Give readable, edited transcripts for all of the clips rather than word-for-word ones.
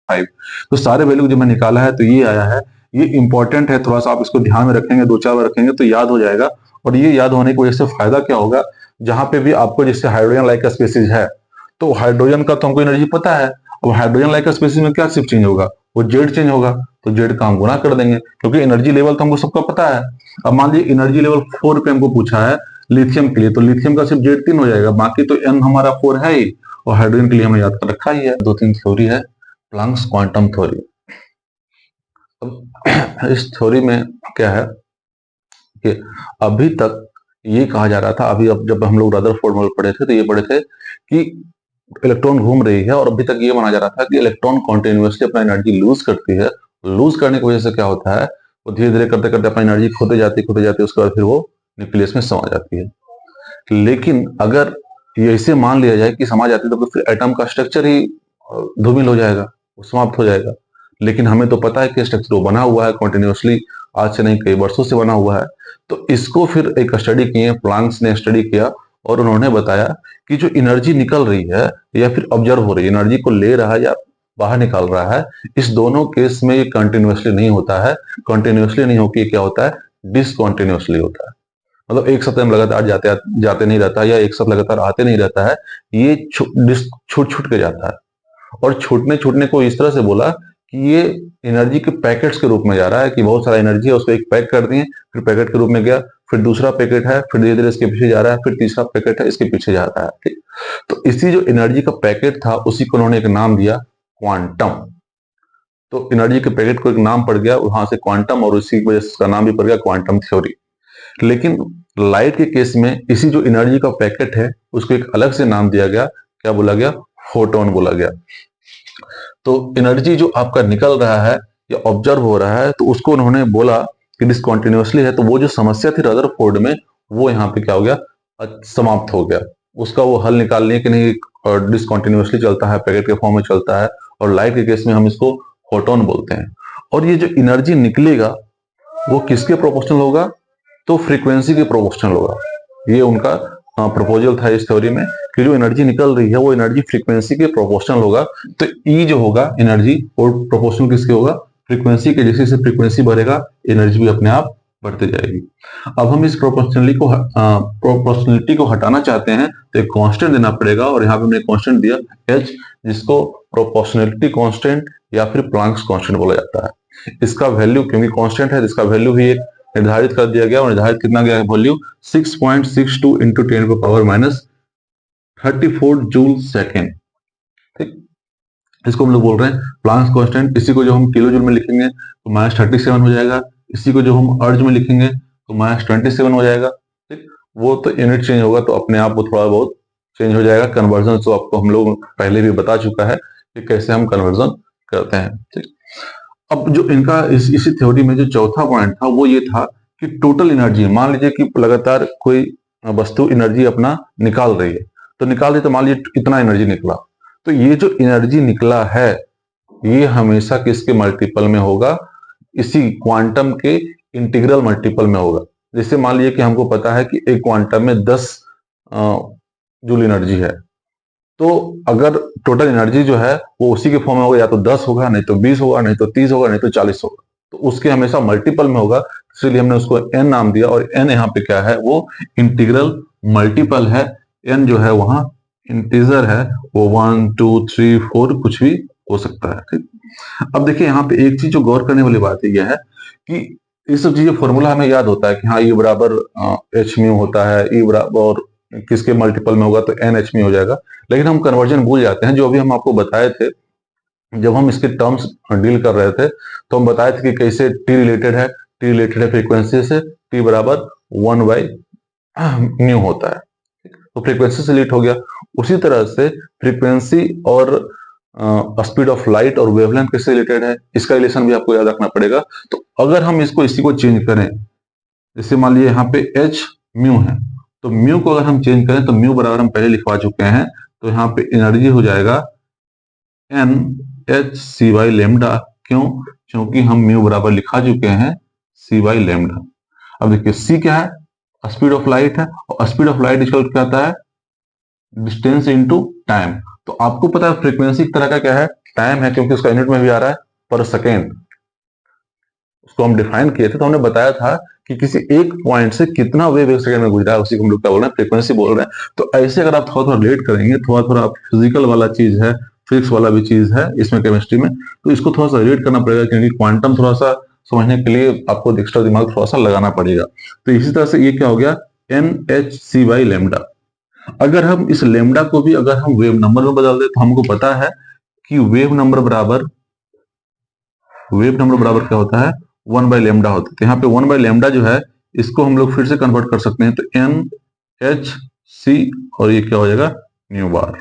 5। तो सारे वैल्यू जो मैं निकाला है तो ये आया है। ये इंपॉर्टेंट है, थोड़ा सा आप इसको ध्यान में रखेंगे, 2-4 बार रखेंगे तो याद हो जाएगा। और ये याद होने की वजह से फायदा क्या होगा, जहां पे भी आपको जैसे हाइड्रोजन लाइक स्पीसीज है तो हाइड्रोजन का तो हमको एनर्जी पता है। अब हाइड्रोजन लाइक स्पीसीज में क्या सिर्फ चेंज होगा, वो जेड चेंज होगा, तो जेड का हम गुना कर देंगे क्योंकि एनर्जी लेवल तो हमको सबका पता है। अब मान लीजिए एनर्जी लेवल 4 पे हमको पूछा है लिथियम के लिए, तो लिथियम का सिर्फ जेड 3 हो जाएगा, बाकी तो एन हमारा 4 है ही, और हाइड्रोजन के लिए हमने याद कर रखा ही है। 2-3 थ्योरी है, प्लैंक्स क्वांटम थ्योरी। अब इस थ्योरी में क्या है कि अभी तक ये कहा जा रहा था, अभी अब जब हम लोग रदरफोर्ड मॉडल पढ़े थे तो ये पढ़े थे कि इलेक्ट्रॉन घूम रही है, और अभी तक ये माना जा रहा था कि इलेक्ट्रॉन कॉन्टिन्यूसली अपना एनर्जी लूज करती है। लूज करने की वजह से क्या होता है, वो धीरे धीरे करते करते अपनी एनर्जी खोते जाती उसके बाद फिर वो न्यूक्लियस में समा जाती है। लेकिन अगर ये ऐसे मान लिया जाए कि समा जाती है तो फिर एटम का स्ट्रक्चर ही धूमिल हो जाएगा, वो समाप्त हो जाएगा। लेकिन हमें तो पता है कि स्ट्रक्चर वो बना हुआ है कॉन्टिन्यूसली, आज से नहीं कई वर्षों से बना हुआ है। तो इसको फिर एक स्टडी किए, प्लांक्स ने स्टडी किया और उन्होंने बताया कि जो एनर्जी निकल रही है या फिर ऑब्जर्व हो रही है, एनर्जी को ले रहा है या बाहर निकाल रहा है, इस दोनों केस में ये कंटिन्यूसली नहीं होता है। कंटिन्यूसली नहीं होकर क्या होता है, डिसकंटिन्यूसली होता है। मतलब एक साथ लगातार जाते नहीं रहता, या एक साथ लगातार आते नहीं रहता है, ये छूट छूट के जाता है। और छूटने छूटने को इस तरह से बोला कि ये एनर्जी के पैकेट्स के रूप में जा रहा है, कि बहुत सारा एनर्जी है उसको एक पैक कर दिए, फिर पैकेट के रूप में गया, फिर दूसरा पैकेट है, फिर धीरे धीरे इसके पीछे जा रहा है, फिर तीसरा पैकेट है इसके पीछे जा रहा है। ठीक, तो इसी जो एनर्जी का पैकेट था उसी को उन्होंने एक नाम दिया क्वांटम। तो एनर्जी के पैकेट को एक नाम पड़ गया वहां से क्वांटम, और उसी की वजह से उसका नाम भी पड़ गया क्वांटम थ्योरी। लेकिन लाइट के केस में इसी जो एनर्जी का पैकेट है उसको एक अलग से नाम दिया गया, क्या बोला गया, फोटोन बोला गया। तो एनर्जी जो आपका निकल रहा है या ऑब्जर्व हो रहा है तो उसको उन्होंने बोला कि डिसकंटिन्यूसली है। तो वो जो समस्या थी रदरफोर्ड में वो यहाँ पे क्या हो गया, समाप्त हो गया। उसका वो हल निकाल लिया कि नहीं डिसकंटिन्यूसली चलता है, पैकेट के फॉर्म में चलता है, और लाइट के केस में हम इसको फोटोन बोलते हैं। और ये जो एनर्जी निकलेगा वो किसके प्रोपोर्शनल होगा, तो फ्रीक्वेंसी के प्रोपोर्शनल होगा। ये उनका प्रपोजल था इस थ्योरी में कि जो एनर्जी निकल रही है वो एनर्जी फ्रीक्वेंसी के प्रोपोर्शनल होगा। तो ई जो होगा एनर्जी वो प्रोपोर्शनल किसके होगा, फ्रीक्वेंसी के। जैसे जैसे फ्रीक्वेंसी बढ़ेगा एनर्जी भी अपने आप बढ़ती जाएगी। अब हम इस प्रोपोर्शनलिटी को हटाना चाहते हैं तो एक कांस्टेंट देना पड़ेगा, और यहाँ पे हमने कांस्टेंट दिया एच, जिसको प्रोपोर्शनलिटी कांस्टेंट या फिर प्लांक्स कांस्टेंट बोला जाता है। इसका वैल्यू क्योंकि कांस्टेंट है, इसका वैल्यू भी एक निर्धारित कर दिया गया, और निर्धारित कितना गया है वैल्यू 6.62 इंटू 10⁻34 जूल सेकेंड। ठीक, इसको हम लोग बोल रहे हैं प्लांक्स कांस्टेंट। इसी को जो हम किलो जूल में लिखेंगे तो -37 हो जाएगा, इसी को जो हम अर्ज में लिखेंगे तो -27 हो जाएगा। ठीक, वो तो यूनिट चेंज होगा तो अपने आप वो थोड़ा बहुत चेंज हो जाएगा। कन्वर्जन तो आपको हम लोग पहले भी बता चुका है कि कैसे हम कन्वर्जन करते हैं। ठीक, अब जो इनका इसी थ्योरी में जो चौथा पॉइंट था वो ये था कि टोटल एनर्जी, मान लीजिए कि लगातार कोई वस्तु एनर्जी अपना निकाल रही है, तो निकाल रही तो मान लीजिए इतना एनर्जी निकला, तो ये जो एनर्जी निकला है ये हमेशा किसके मल्टीपल में होगा, इसी क्वांटम के इंटीग्रल मल्टीपल में होगा। जैसे मान लीजिए कि हमको पता है कि एक क्वांटम में 10 जूल एनर्जी है, तो अगर टोटल एनर्जी जो है वो उसी के फॉर्म में होगा, या तो 10 होगा, नहीं तो 20 होगा, नहीं तो 30 होगा, नहीं तो 40 होगा, तो उसके हमेशा मल्टीपल में होगा। इसलिए हमने उसको n नाम दिया, और n यहाँ पे क्या है, वो इंटीग्रल मल्टीपल है। n जो है वहां इंटीजर है, वो 1 2 3 4 कुछ भी हो सकता है। ठीक, अब देखिए यहाँ पे एक चीज जो गौर करने वाली बात यह है कि ये सब चीजें फॉर्मूला हमें याद होता है कि हाँ E बराबर h म्यू होता है, E बराबर किसके मल्टीपल में होगा तो n h म्यू हो जाएगा। लेकिन हम कन्वर्जन भूल जाते हैं। जो अभी हम आपको बताए थे, जब हम इसके टर्म्स डील कर रहे थे तो हम बताए थे कि कैसे t रिलेटेड है, t रिलेटेड है फ्रीक्वेंसी से, t बराबर 1/μ होता है। तो फ्रीक्वेंसी से रिलेट हो गया। उसी तरह से फ्रीक्वेंसी और स्पीड ऑफ लाइट और वेवलेंथ किससे रिलेटेड है, इसका रिलेशन भी आपको याद रखना पड़ेगा। तो अगर हम इसी को चेंज करें, जैसे मान लीजिए यहाँ पे h म्यू है, तो म्यू को अगर हम चेंज करें तो म्यू बराबर हम पहले लिखवा चुके हैं, तो यहाँ पे एनर्जी हो जाएगा NhC लेमडा। क्यों, क्योंकि हम म्यू बराबर लिखा चुके हैं C लेमडा। अब देखिए C क्या है, स्पीड ऑफ लाइट है, और स्पीड ऑफ लाइट इक्वल क्या आता है, डिस्टेंस इनटू टाइम। तो आपको पता है फ्रीक्वेंसी एक तरह का क्या है, टाइम है क्योंकि उसका यूनिट में भी आ रहा है पर सेकेंड, उसको हम डिफाइन किए थे तो हमने बताया था कि किसी एक पॉइंट से कितना वेव एक सेकंड में गुजरा है, उसी को हम लोग क्या बोल रहे हैं, फ्रीक्वेंसी बोल रहे हैं। तो ऐसे अगर आप थोड़ा थोड़ा रिलेट करेंगे, थोड़ा थोड़ा फिजिकल वाला चीज है, फिजिक्स वाला भी चीज है इसमें केमिस्ट्री में, तो इसको थोड़ा सा रिलेट करना पड़ेगा क्योंकि क्वांटम थोड़ा सा समझने के लिए आपको एक्स्ट्रा दिमाग थोड़ा सा लगाना पड़ेगा। तो इसी तरह से ये क्या हो गया, NhC बाई लेमडा। अगर हम इस लेमडा को भी अगर हम वेव नंबर में बदल दे तो हमको पता है कि वेव नंबर बराबर क्या होता है, 1/λ होता है। तो यहाँ पे 1/λ जो है इसको हम लोग फिर से कन्वर्ट कर सकते हैं, तो NhC और ये क्या हो जाएगा, न्यू बार।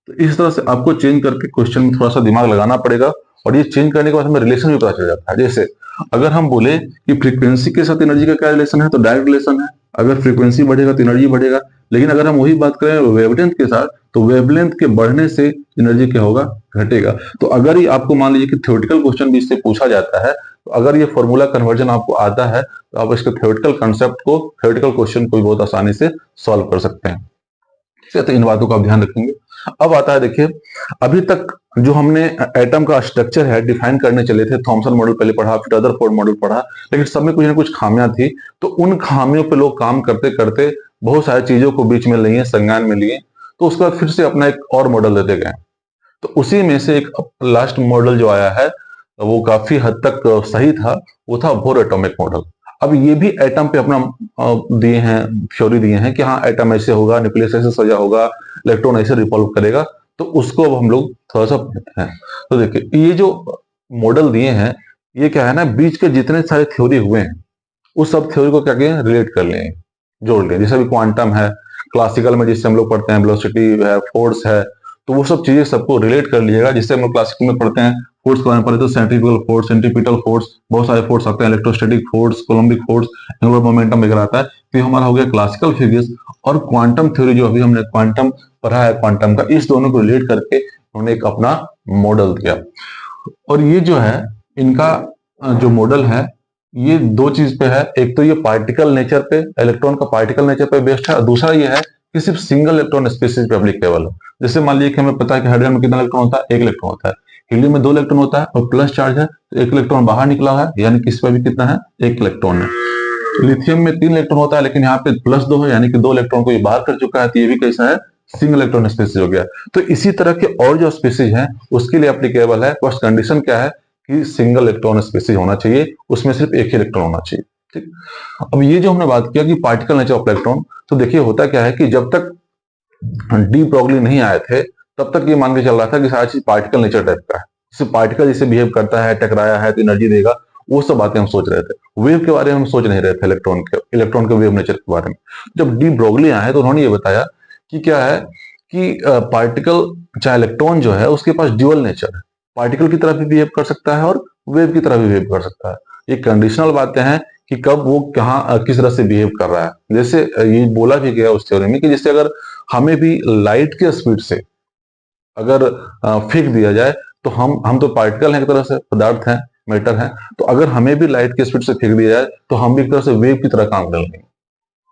तो इस तरह से आपको चेंज करके क्वेश्चन में थोड़ा सा दिमाग लगाना पड़ेगा, और ये चेंज करने के बाद हमें रिलेशन भी पता चल जाता है। जैसे अगर हम बोले कि फ्रीक्वेंसी के साथ एनर्जी का क्या रिलेशन है, तो डायरेक्ट रिलेशन है, अगर फ्रीक्वेंसी बढ़ेगा तो एनर्जी बढ़ेगा। लेकिन अगर हम वही बात करें वेवलेंथ के साथ, तो वेवलेंथ के बढ़ने से एनर्जी क्या होगा, घटेगा। तो अगर ये आपको मान लीजिए कि थ्योरेटिकल क्वेश्चन भी इससे पूछा जाता है, तो अगर ये फॉर्मूला कन्वर्जन आपको आता है तो आप इसके थ्योरेटिकल कंसेप्ट को, थ्योरेटिकल क्वेश्चन को बहुत आसानी से सॉल्व कर सकते हैं। ठीक है, तो इन बातों का आप ध्यान रखेंगे। अब आता है, देखिए अभी तक जो हमने एटम का स्ट्रक्चर है डिफाइन करने चले थे, थॉमसन मॉडल पहले पढ़ा, फिर रदरफोर्ड मॉडल पढ़ा, लेकिन सब में कुछ ना कुछ खामियां थी। तो उन खामियों पे लोग काम करते करते बहुत सारी चीजों को बीच में लिए, संज्ञान में लिए, तो उसके बाद फिर से अपना एक और मॉडल देते गए। तो उसी में से एक लास्ट मॉडल जो आया है वो काफी हद तक सही था, वो था बोर एटॉमिक मॉडल। अब ये भी एटम पे अपना दिए हैं, थ्योरी दिए हैं कि हाँ एटम ऐसे होगा, न्यूक्लियस ऐसे सजा होगा, इलेक्ट्रॉन ऐसे रिवॉल्व करेगा। तो उसको अब हम लोग थोड़ा सा पढ़ते हैं। तो देखिए ये जो मॉडल दिए हैं, ये क्या है ना, बीच के जितने सारे थ्योरी हुए हैं उस सब थ्योरी को क्या किए, रिलेट कर लिए, जोड़ लिए। जैसे अभी क्वांटम है, क्लासिकल में जिससे हम लोग पढ़ते हैं वेलोसिटी है, फोर्स है, तो वो सब चीजें सबको रिलेट कर लीजिएगा। जिससे हम लोग क्लासिकल में पढ़ते हैं फोर्स के बारे में पढ़े तो सेंट्रीफ्यूगल फोर्स, सेंट्रीपिटल फोर्स, बहुत सारे फोर्स आते हैं, electrostatic force, coulombic force, angular momentum वगैरह आता है। तो ये हमारा हो गया क्लासिकल फिजिक्स। और क्वांटम थ्योरी जो अभी हमने क्वांटम पढ़ा है, क्वांटम का, इस दोनों को रिलेट करके उन्होंने एक अपना मॉडल दिया। और ये जो है इनका जो मॉडल है, ये दो चीज पे है। एक तो ये पार्टिकल नेचर पे, इलेक्ट्रॉन का पार्टिकल नेचर पे बेस्ड है, और दूसरा ये है कि सिर्फ सिंगल इलेक्ट्रॉन स्पीसीज पे एप्लीकेबल है। जैसे मान लीजिए कि हमें पता है कि हाइड्रोजन में कितना इलेक्ट्रॉन होता है, एक इलेक्ट्रॉन होता है। हीलियम में दो इलेक्ट्रॉन होता है और प्लस चार्ज है, तो एक इलेक्ट्रॉन बाहर निकला है, यानी कि इस पर भी कितना है, एक इलेक्ट्रॉन है। लिथियम में तीन इलेक्ट्रॉन होता है, लेकिन यहाँ पे +2 है, यानी कि दो इलेक्ट्रॉन को ये बाहर कर चुका है, तो ये भी कैसा है, सिंगल इलेक्ट्रॉन स्पीसीज हो गया। तो इसी तरह के और जो स्पीसीज हैं उसके लिए एप्लीकेबल है, बस कंडीशन क्या है कि सिंगल इलेक्ट्रॉन स्पीसीज होना चाहिए, उसमें सिर्फ एक ही इलेक्ट्रॉन होना चाहिए। ठीक, अब ये जो हमने बात किया कि पार्टिकल नेचर ऑफ इलेक्ट्रॉन, तो देखिए होता क्या है कि जब तक डी ब्रोगली नहीं आए थे तब तक ये मान के चल रहा था कि सारी चीज पार्टिकल नेचर टाइप का है, जैसे पार्टिकल जैसे बिहेव करता है, टकराया है तो एनर्जी देगा, वो सब बातें हम सोच रहे थे। वेव के बारे में हम सोच नहीं रहे थे, इलेक्ट्रॉन के वेव नेचर के बारे में। जब डी ब्रोगली आए तो उन्होंने ये बताया कि क्या है कि पार्टिकल, चाहे इलेक्ट्रॉन जो है उसके पास ड्यूअल नेचर है, पार्टिकल की तरह भी बिहेव कर सकता है और वेव की तरह भी बिहेव कर सकता है। ये कंडीशनल बातें हैं कि कब वो कहाँ किस तरह से बिहेव कर रहा है। जैसे ये बोला भी गया उस थ्योरी में कि जैसे अगर हमें भी लाइट के स्पीड से अगर फेंक दिया जाए, तो हम तो पार्टिकल हैं, एक तरह से पदार्थ हैं, मैटर है, तो अगर हमें भी लाइट के स्पीड से फेंक दिया जाए तो हम भी एक तरह से वेव की तरह काम करने लगेंगे।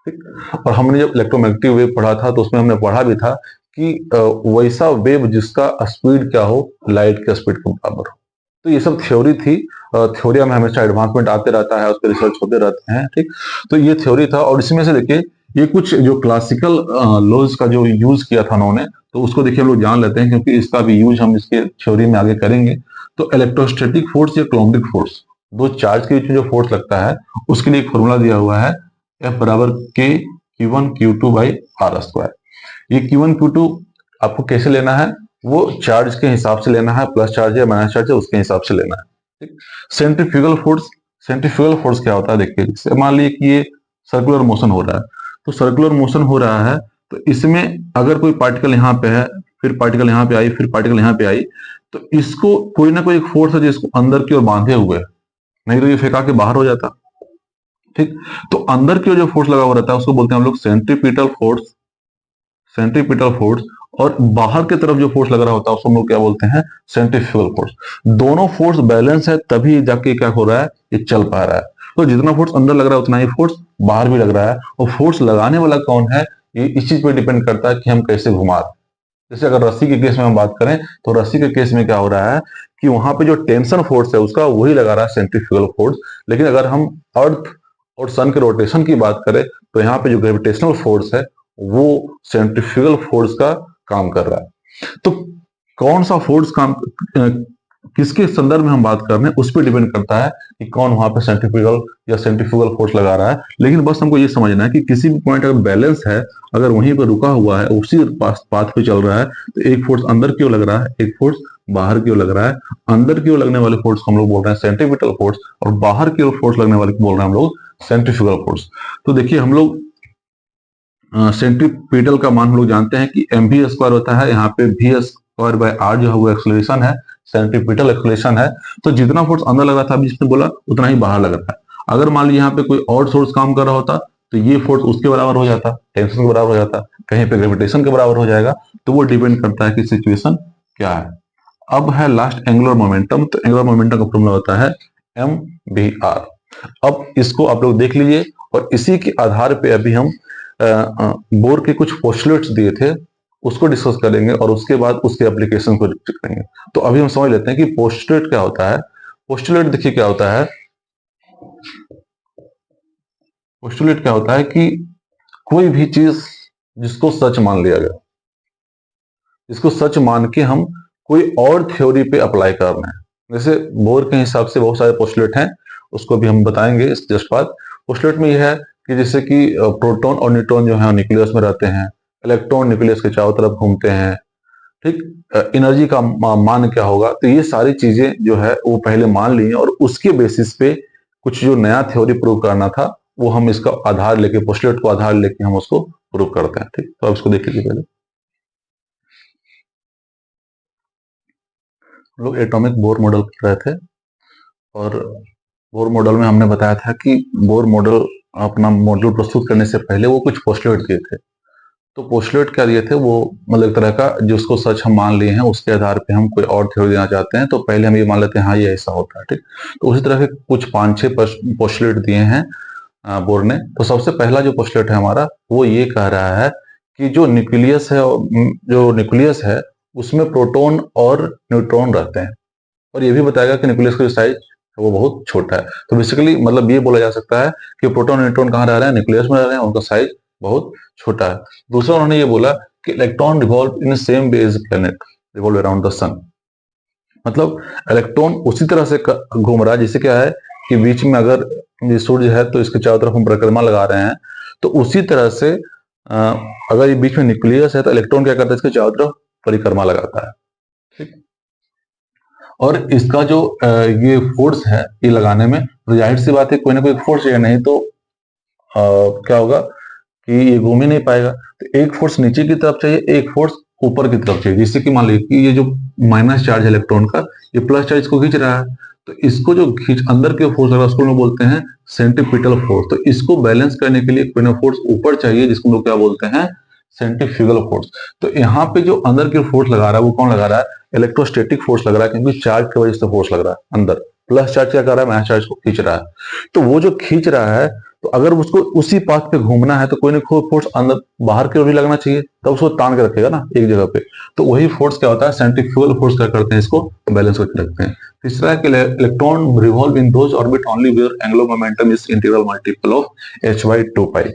ठीक, और हमने जब इलेक्ट्रोमैग्नेटिक वेव पढ़ा था तो उसमें हमने पढ़ा भी था कि वैसा वेव जिसका स्पीड क्या हो, लाइट के स्पीड के बराबर हो। तो ये सब थ्योरी थी। थ्योरी में हमेशा एडवांसमेंट आते रहता है, उस पर रिसर्च होते रहते हैं। ठीक, तो ये थ्योरी था, और इसमें से देखिए ये कुछ जो क्लासिकल लॉज का जो यूज किया था उन्होंने, तो उसको देखिए हम लोग जान लेते हैं, क्योंकि इसका भी यूज हम इसके थ्योरी में आगे करेंगे। तो इलेक्ट्रोस्टैटिक फोर्स या कोलम्बिक फोर्स, दो चार्ज के बीच में जो फोर्स लगता है, उसके लिए एक फॉर्मूला दिया हुआ है, F बराबर K Q1 Q2 by R square. ये Q1 Q2 आपको कैसे लेना है, वो चार्ज के हिसाब से लेना है, प्लस चार्ज है माइनस चार्ज है उसके हिसाब से लेना है। ठीक, सेंट्रीफ्यूगल फोर्स, सेंट्रीफ्यूगल फोर्स क्या होता है, देखिए जैसे मान लीजिए कि ये सर्कुलर मोशन हो रहा है, तो सर्कुलर मोशन हो रहा है, तो इसमें अगर कोई पार्टिकल यहाँ पे है, फिर पार्टिकल यहाँ पे आई, फिर पार्टिकल यहाँ पे आई, तो इसको कोई ना कोई एक फोर्स है जो इसको अंदर की ओर बांधे हुए है, नहीं तो ये फेंका के बाहर हो जाता। ठीक, तो अंदर की ओर जो फोर्स लगा हुआ रहता है उसको बोलते हैं हम लोग सेंट्रीपिटल फोर्स, सेंट्रीपिटल फोर्स। और बाहर की तरफ जो फोर्स लग रहा होता है उसको हम लोग क्या बोलते हैं, सेंट्रीफ्यूगल फोर्स। दोनों फोर्स बैलेंस है तभी जाके क्या हो रहा है, ये चल पा रहा है। तो जितना फोर्स अंदर लग रहा है उतना ही फोर्स बाहर भी लग रहा है, और फोर्स लगाने वाला कौन है, ये इस चीज पे डिपेंड करता है कि हम कैसे घुमा रहे हैं। जैसे अगर रस्सी के केस में हम बात करें तो रस्सी के केस में क्या हो रहा है कि वहां पे जो टेंशन फोर्स है उसका वही लगा रहा है सेंट्रीफ्यूगल फोर्स, लेकिन अगर हम अर्थ और सन के रोटेशन की बात करें तो यहाँ पे जो ग्रेविटेशनल फोर्स है वो सेंट्रीफ्यूगल फोर्स का काम कर रहा है। तो कौन सा फोर्स काम किसके संदर्भ में हम बात कर रहे हैं उस पर डिपेंड करता है कि कौन वहां पे सेंट्रीफ्यूगल या सेंट्रीफ्यूगल फोर्स लगा रहा है। लेकिन बस हमको ये समझना है कि किसी भी पॉइंट अगर बैलेंस है, अगर वहीं पर रुका हुआ है, उसी पाथ पे चल रहा है, तो एक फोर्स अंदर की ओर लग रहा है, एक फोर्स बाहर की ओर लग रहा है। अंदर की ओर लगने वाले फोर्स को हम लोग बोल रहे हैं सेंट्रीपिटल फोर्स, और बाहर की ओर फोर्स लगने वाले को बोल रहे हैं हम लोग सेंट्रीफ्यूगल फोर्स। तो देखिए हम लोग सेंट्रीपिटल का मान हम लोग जानते हैं कि mv² होता है, यहाँ पे v²/r जो है वो एक्सेलरेशन है, सेंट्रीपिटल एक्सेलरेशन है। तो जितना फोर्स अंदर लग रहा था अभी जिसने बोला उतना ही बाहर लग रहा है। अगर मान लीजिए यहाँ पे कोई और सोर्स काम कर रहा होता तो ये फोर्स उसके बराबर हो जाता, टेंशन के बराबर हो जाता, कहीं पे ग्रेविटेशन के बराबर हो जाएगा। तो वो डिपेंड करता है कि सिचुएशन क्या है। अब है लास्ट एंगुलर मोमेंटम। तो एंगुलर मोमेंटम का फॉर्मूला होता है mvr। अब इसको आप लोग देख लीजिए और इसी के आधार पे अभी हम बोर के कुछ पोस्टुलेट्स दिए थे उसको डिस्कस करेंगे और उसके बाद उसके एप्लीकेशन को करेंगे। तो अभी हम समझ लेते हैं कि पोस्टुलेट क्या होता है। पोस्टुलेट देखिए क्या होता है, पोस्टुलेट क्या होता है कि कोई भी चीज जिसको सच मान लिया गया, जिसको सच मान के हम कोई और थ्योरी पे अप्लाई कर रहे हैं। जैसे बोर के हिसाब से बहुत सारे पोस्टुलेट हैं, उसको भी हम बताएंगे इस जस्ट बाद। पोस्टुलेट में यह है कि जैसे कि प्रोटॉन और न्यूट्रॉन जो है न्यूक्लियस में रहते हैं, इलेक्ट्रॉन न्यूक्लियस के चारों तरफ घूमते हैं, ठीक। एनर्जी का मान क्या होगा, तो ये सारी चीजें जो है वो पहले मान ली हैं और उसके बेसिस पे कुछ जो नया थ्योरी प्रूव करना था वो हम इसका आधार लेके, पोस्टुलेट को आधार लेके हम उसको प्रूव करते हैं, ठीक। तो अब इसको देख लीजिए पहले। लोग एटॉमिक बोर मॉडल कर रहे थे और बोर मॉडल में हमने बताया था कि बोर मॉडल अपना मॉडल प्रस्तुत करने से पहले वो कुछ पोस्टुलेट दिए थे। तो पोस्टुलेट क्या दिए थे, वो मतलब एक तरह का जिसको सच हम मान लिए हैं उसके आधार पे हम कोई और थ्योरी देना चाहते हैं तो पहले हम ये मान लेते हैं हाँ ये ऐसा होता है, ठीक। तो उसी तरह के कुछ 5-6 पोस्टुलेट दिए हैं बोर ने। तो सबसे पहला जो पोस्टुलेट है हमारा वो ये कह रहा है कि जो न्यूक्लियस है उसमें प्रोटॉन और न्यूट्रॉन रहते हैं, और ये भी बताएगा कि न्यूक्लियस का जो साइज है वो बहुत छोटा है। तो बेसिकली मतलब ये बोला जा सकता है कि प्रोटॉन न्यूट्रॉन कहाँ रह रहे हैं, न्यूक्लियस में रह रहे हैं, उनका साइज बहुत छोटा है। दूसरा उन्होंने ये बोला कि electron revolve in same way as planet revolve around the sun. मतलब इलेक्ट्रॉन उसी तरह से घूम रहा है जैसे क्या है कि बीच में अगर ये सूर्य है तो इसके चारों तरफ हम परिक्रमा लगा रहे हैं, तो उसी तरह से अगर ये बीच में न्यूक्लियस है तो इलेक्ट्रॉन क्या करता है, इसके चारों तरफ परिक्रमा लगाता है, ठीक। और इसका जो ये फोर्स है ये लगाने में, तो जाहिर सी बात है कोई ना कोई फोर्स चाहिए, नहीं तो क्या होगा कि ये घूम ही नहीं पाएगा। तो एक फोर्स नीचे की तरफ चाहिए, एक फोर्स ऊपर की तरफ चाहिए। जिससे कि मान लीजिए कि ये जो माइनस चार्ज है इलेक्ट्रॉन का, ये प्लस चार्ज को खींच रहा है, तो इसको जो खींच अंदर के फोर्स लगा उसको हम लोग बोलते हैं सेंट्रीपिटल फोर्स। तो इसको बैलेंस करने के लिए कोई ना फोर्स ऊपर चाहिए जिसको हम लोग क्या बोलते हैं, सेंट्रीफ्यूगल फोर्स। तो यहाँ पे जो अंदर की फोर्स लगा रहा है वो कौन लगा रहा है, इलेक्ट्रोस्टैटिक फोर्स लग रहा है, क्योंकि चार्ज की वजह से फोर्स लग रहा है अंदर। प्लस चार्ज क्या कर रहा है, माइनस चार्ज को खींच रहा है। तो वो जो खींच रहा है, तो अगर उसको उसी पाथ पे घूमना है तो कोई ना कोई फोर्स अंदर बाहर की ओर भी लगना चाहिए, तब उसको तान के रखेगा ना एक जगह पे। तो वही फोर्स क्या होता है, सेंट्रीफ्यूगल फोर्स क्या करते हैं, इसको बैलेंस करके रखते हैं। तीसरा है कि electron revolve in those orbit only where angular momentum is integral multiple of h/2π।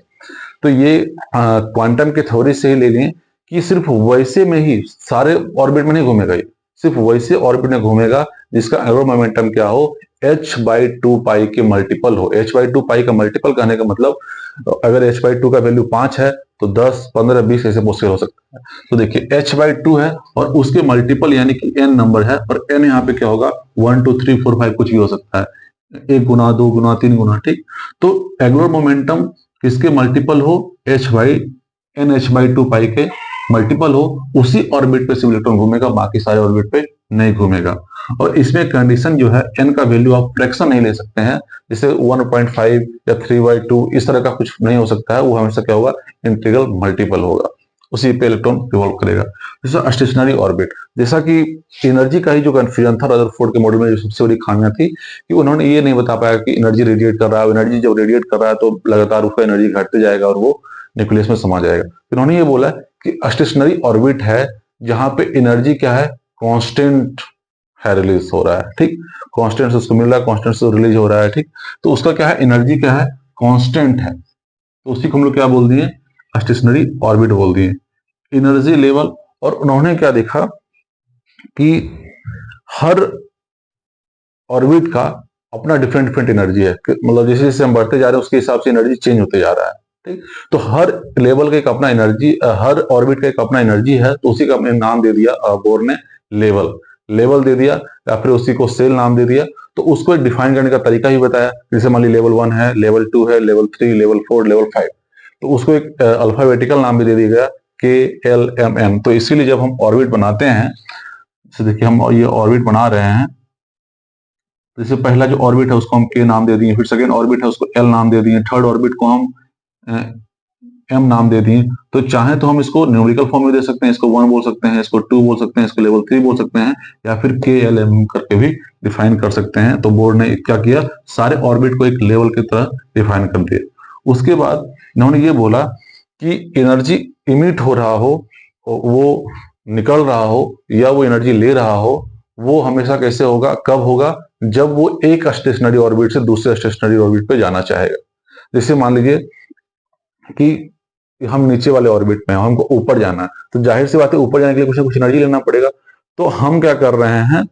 तो ये क्वांटम के थ्योरी से ही ले लें कि सिर्फ वैसे में ही सारे ऑर्बिट में नहीं घूमेगा, ये सिर्फ वैसे ऑर्बिट में घूमेगा जिसका एंगुलर मोमेंटम क्या हो, h/2π के मल्टीपल हो। h/2π का मल्टीपल कहने का मतलब अगर h/2 का वैल्यू 5 है तो 10, 15, 20 ऐसे पॉसिबल हो सकता है। तो देखिए h/2 है और उसके मल्टीपल यानी कि n नंबर है, और n यहाँ पे क्या होगा 1, 2, 3, 4, 5 कुछ भी हो सकता है, 1 गुना, 2 गुना, 3 गुना, ठीक। तो एंगुलर मोमेंटम किसके मल्टीपल हो, h/2π के मल्टीपल हो, उसी ऑर्बिट पे सिर्फ इलेक्ट्रॉन घूमेगा, बाकी सारे ऑर्बिट पे नहीं घूमेगा। और इसमें कंडीशन जो है n का वैल्यू आप फ्रैक्शन नहीं ले सकते हैं, जैसे 1.5 या 3/2 इस तरह का कुछ नहीं हो सकता है। वो हमेशा क्या होगा, इंटीग्रल मल्टीपल होगा, उसी पे इलेक्ट्रॉन रिवॉल्व करेगा। जैसा स्टेशनरी ऑर्बिट, जैसा कि एनर्जी का ही जो कंफ्यूजन था रदरफोर्ड के मॉडल में, जो सबसे बड़ी खामियां थी कि उन्होंने ये नहीं बता पाया कि एनर्जी रेडिएट कर रहा है, एनर्जी जब रेडिएट कर रहा है तो लगातार उसका एनर्जी घटते जाएगा और वो न्यूक्लियस में समा जाएगा। उन्होंने ये बोला कि स्टेशनरी ऑर्बिट है जहां पे एनर्जी क्या है, कांस्टेंट है, रिलीज हो रहा है, ठीक, कांस्टेंट से उसको मिल रहा है, कांस्टेंट से रिलीज हो रहा है, ठीक। तो उसका क्या है, एनर्जी क्या है, कांस्टेंट है, तो उसी को हम लोग क्या बोल दिए, स्टेशनरी ऑर्बिट बोल दिए। एनर्जी लेवल, और उन्होंने क्या देखा कि हर ऑर्बिट का अपना डिफरेंट डिफरेंट एनर्जी है, मतलब जैसे जैसे हम बढ़ते जा रहे हैं उसके हिसाब से एनर्जी चेंज होते जा रहा है, ठीक। तो हर लेवल का एक अपना एनर्जी, हर ऑर्बिट का एक अपना एनर्जी है, तो उसी का अपने नाम दे दिया बोर ने, लेवल, लेवल दे दिया, या फिर उसी को सेल नाम दे दिया। तो उसको डिफाइन करने का तरीका ही बताया, जैसे मान ली लेवल 1 है, लेवल 2 है, लेवल 3, लेवल 4, लेवल 5, तो उसको एक अल्फाबेटिकल नाम भी दे दिया गया, KLMN। तो इसीलिए जब हम ऑर्बिट बनाते हैं, जैसे देखिए हम ये ऑर्बिट बना रहे हैं, जैसे पहला जो ऑर्बिट है उसको हम के नाम दे दिए, फिर सेकेंड ऑर्बिट है उसको एल नाम दे दिए, थर्ड ऑर्बिट को हम एम नाम दे दिए। तो चाहे तो हम इसको न्यूमेरिकल फॉर्म में दे सकते हैं, इसको 1 बोल सकते हैं, इसको 2 बोल सकते हैं, इसको लेवल 3 बोल सकते हैं, या फिर के एल एम करके भी डिफाइन कर सकते हैं। तो बोर्ड ने क्या किया, सारे ऑर्बिट को एक लेवल की तरह डिफाइन कर दिया। उसके बाद इन्होंने ये बोला कि एनर्जी इमिट हो रहा हो, वो निकल रहा हो, या वो एनर्जी ले रहा हो, वो हमेशा कैसे होगा, कब होगा, जब वो एक स्टेशनरी ऑर्बिट से दूसरे स्टेशनरी ऑर्बिट पे जाना चाहेगा। जैसे मान लीजिए कि हम नीचे वाले ऑर्बिट में, हमको ऊपर जाना है, तो जाहिर सी बात है ऊपर जाने के लिए कुछ ना कुछ एनर्जी लेना पड़ेगा। तो हम क्या कर रहे हैं,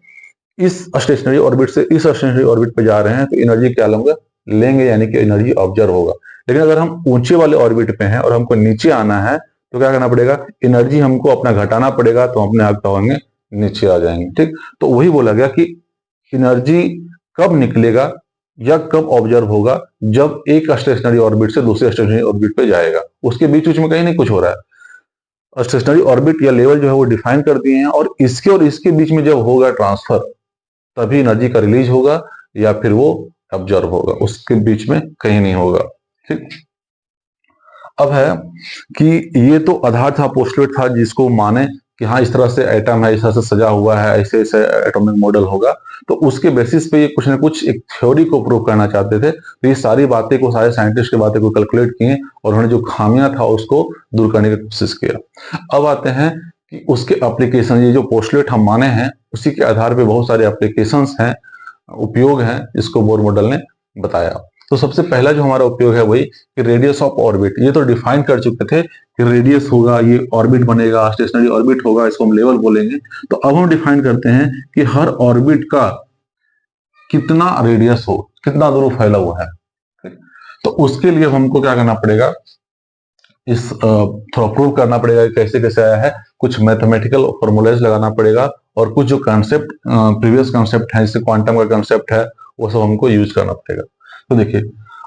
इस स्टेशनरी ऑर्बिट से इस स्टेशनरी ऑर्बिट पे जा रहे हैं, तो एनर्जी क्या लेंगे, यानी कि एनर्जी ऑब्जर्व होगा। लेकिन अगर हम ऊंचे वाले ऑर्बिट पे हैं और हमको नीचे आना है, तो क्या करना पड़ेगा, एनर्जी हमको अपना घटाना पड़ेगा, तो अपने आप क्या होंगे, नीचे आ जाएंगे, ठीक। तो वही बोला गया कि एनर्जी कब निकलेगा या कब ऑब्जर्व होगा, जब एक स्टेशनरी ऑर्बिट से दूसरे स्टेशनरी ऑर्बिट पे जाएगा, उसके बीच में कहीं नहीं कुछ हो रहा है। स्टेशनरी ऑर्बिट या लेवल जो है वो डिफाइन कर दिए हैं, और इसके बीच में जब होगा ट्रांसफर, तभी एनर्जी का रिलीज होगा या फिर वो ऑब्जर्व होगा, उसके बीच में कहीं नहीं होगा, ठीक। अब है कि ये तो आधार था, पोस्टुलेट था, जिसको माने कि हाँ इस तरह से एटम है, इस तरह से सजा हुआ है, ऐसे ऐसे एटॉमिक मॉडल होगा। तो उसके बेसिस पे ये कुछ ना कुछ एक थ्योरी को प्रूव करना चाहते थे। तो ये सारी बातें को, सारे साइंटिस्ट की बातें को कैलकुलेट किए, और उन्होंने जो खामियां था उसको दूर करने की कोशिश किया। अब आते हैं कि उसके एप्लीकेशन, ये जो पोस्टुलेट हम माने हैं उसी के आधार पर बहुत सारे एप्लीकेशंस हैं, उपयोग हैं, जिसको बोर मॉडल ने बताया। तो सबसे पहला जो हमारा उपयोग है वही कि रेडियस ऑफ ऑर्बिट, ये तो डिफाइन कर चुके थे कि रेडियस होगा, ये ऑर्बिट बनेगा, स्टेशनरी ऑर्बिट होगा, इसको हम लेवल बोलेंगे। तो अब हम डिफाइन करते हैं कि हर ऑर्बिट का कितना रेडियस हो, कितना दूर फैला हुआ है। तो उसके लिए हमको क्या करना पड़ेगा, इस थोड़ा प्रूव करना पड़ेगा कि कैसे कैसे आया है, कुछ मैथमेटिकल फॉर्मूलाज लगाना पड़ेगा, और कुछ जो कॉन्सेप्ट, प्रीवियस कॉन्सेप्ट है, जैसे क्वांटम का कॉन्सेप्ट है, वो सब हमको यूज करना पड़ेगा। तो देखिए,